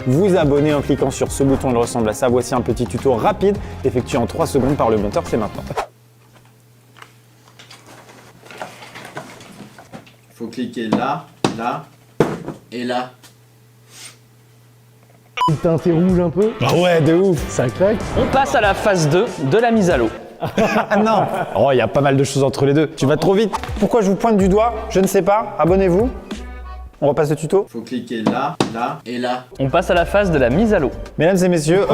Vous abonnez en cliquant sur ce bouton, il ressemble à ça. Voici un petit tuto rapide, effectué en 3 secondes par le monteur, c'est maintenant. Faut cliquer là, là et là. Il teinté rouge un peu, Ah ouais, de ouf. ça craque. On passe à la phase 2 de la mise à l'eau. Ah non. Oh, il y a pas mal de choses entre les deux. Tu vas trop vite. Pourquoi je vous pointe du doigt? Je ne sais pas. Abonnez-vous. On repasse le tuto. Faut cliquer là, là et là. On passe à la phase de la mise à l'eau. Mesdames et messieurs,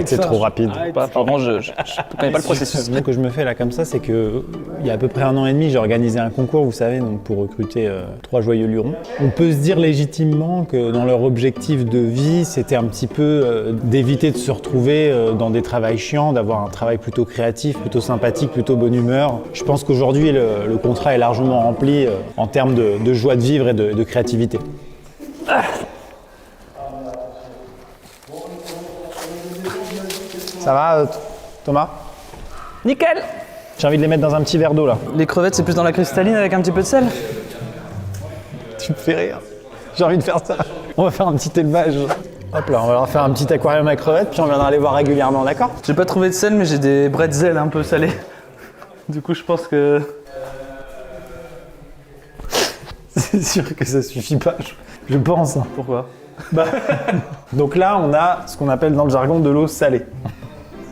c'est trop rapide. Pardon, je connais pas le processus. Ce que je me fais là comme ça, c'est que il y a à peu près 1 an et demi, j'ai organisé un concours, vous savez, donc pour recruter 3 joyeux lurons. On peut se dire légitimement que dans leur objectif de vie, c'était un petit peu d'éviter de se retrouver dans des travails chiants, d'avoir un travail plutôt créatif, plutôt sympathique, plutôt bonne humeur. Je pense qu'aujourd'hui, le contrat est largement rempli en termes de joie de vivre et de créativité. Ça va, Thomas? Nickel. J'ai envie de les mettre dans un petit verre d'eau là. Les crevettes, c'est plus dans la cristalline avec un petit peu de sel. Tu me fais rire. J'ai envie de faire ça. On va faire un petit élevage. Hop là, on va leur faire un petit aquarium à crevettes, puis on viendra les voir régulièrement, d'accord? J'ai pas trouvé de sel, mais j'ai des bretzels un peu salés. Du coup, je pense que... C'est sûr que ça suffit pas, je pense. Pourquoi? Donc là, on a ce qu'on appelle dans le jargon de l'eau salée.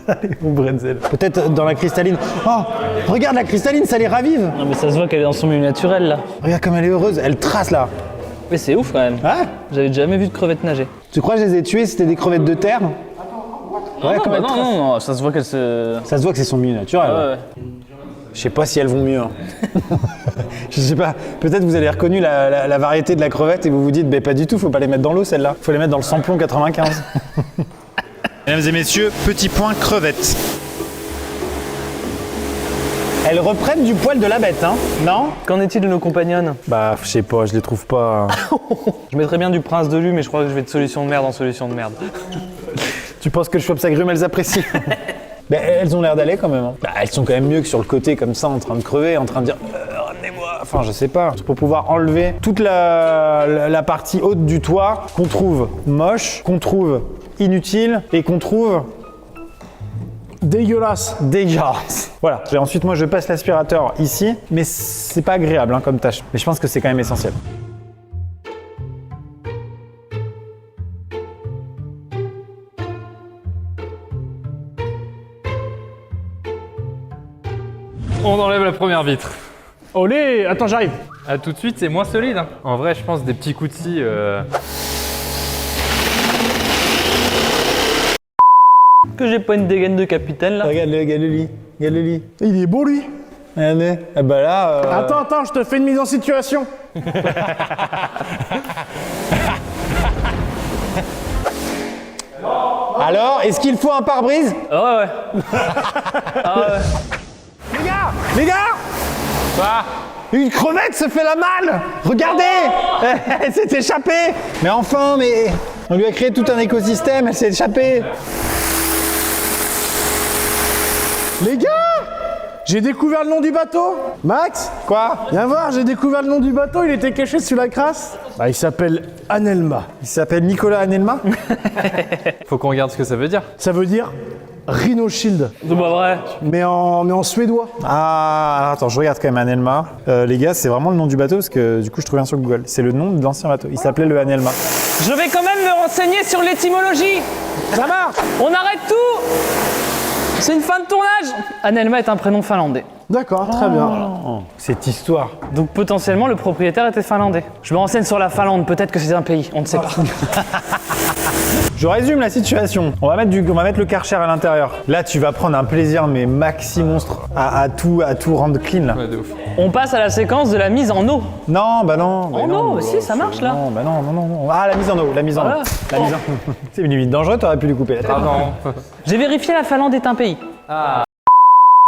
Allez, au bretzel. Peut-être dans la cristalline. Oh, regarde la cristalline, ça les ravive. Non, mais ça se voit qu'elle est dans son milieu naturel, là. Regarde comme elle est heureuse, elle trace là. Mais c'est ouf, quand même. Hein? J'avais jamais vu de crevettes nager. Tu crois que je les ai tuées, c'était des crevettes de terre? Ouais, comme elles tracent. non, ça se voit qu'elle se... Ça se voit que c'est son milieu naturel. Ah ouais. Je sais pas si elles vont mieux. Hein. Je sais pas. Peut-être vous avez reconnu la variété de la crevette et vous vous dites, pas du tout, faut pas les mettre dans l'eau celle-là. Faut les mettre dans le samplon 95. Mesdames et messieurs, petit point crevette. Elles reprennent du poil de la bête, hein? Non? Qu'en est-il de nos compagnonnes? Bah, je sais pas, je les trouve pas. Je mettrais bien du prince de Lu, mais je crois que je vais de solution de merde en solution de merde. Tu penses que le Schweppes agrumes, elles apprécient? Ben, elles ont l'air d'aller quand même. Hein. Bah, elles sont quand même mieux que sur le côté comme ça, en train de crever, en train de dire ramenez-moi. Enfin, je sais pas. Pour pouvoir enlever toute la partie haute du toit qu'on trouve moche, qu'on trouve inutile et qu'on trouve Dégueulasse. dégueulasse. Voilà. Et ensuite, moi, je passe l'aspirateur ici, mais c'est pas agréable hein, comme tâche. Mais je pense que c'est quand même essentiel. On enlève la première vitre. Olé, attends, j'arrive. Ah, tout de suite, c'est moins solide. Hein. En vrai, je pense des petits coups de scie. Que j'ai pas une dégaine de capitaine, là? Regarde-le, regarde-le lit. Regarde-le lit. Il est beau, lui. Regardez. Eh ben là. Attends, je te fais une mise en situation. Alors, est-ce qu'il faut un pare-brise? Ah ouais. Ah ouais. Les gars! Une crevette se fait la malle! Regardez! Elle s'est échappée! Mais enfin, mais on lui a créé tout un écosystème, elle s'est échappée! Les gars, j'ai découvert le nom du bateau. Max, Quoi? viens voir, j'ai découvert le nom du bateau, il était caché sous la crasse. Bah, il s'appelle Anelma. Il s'appelle Nicolas Anelma? Faut qu'on regarde ce que ça veut dire. Ça veut dire Rhino Shield, C'est pas vrai. mais en suédois. Ah, alors attends, je regarde quand même Anelma. Les gars, c'est vraiment le nom du bateau parce que du coup, je trouve rien sur Google. C'est le nom de l'ancien bateau. Il s'appelait le Anelma. Je vais quand même me renseigner sur l'étymologie. Ça marche. On arrête tout. C'est une fin de tournage. Anelma est un prénom finlandais. D'accord, très bien. Cette histoire. Donc potentiellement, le propriétaire était finlandais. Je me renseigne sur la Finlande, peut-être que c'est un pays, on ne sait pas. Je résume la situation. On va mettre le Karcher à l'intérieur. Là, tu vas prendre un plaisir, mais maxi monstre, à tout rendre clean là. Ouais, de ouf. On passe à la séquence de la mise en eau. Non, bah non. En eau, si, ça marche là. Non, bah non, non, non, non. Ah, la mise en eau, la mise en Voilà. eau. La mise en... C'est limite dangereux, t'aurais pu lui couper la tête. Ah non. J'ai vérifié, la Finlande est un pays. Ah.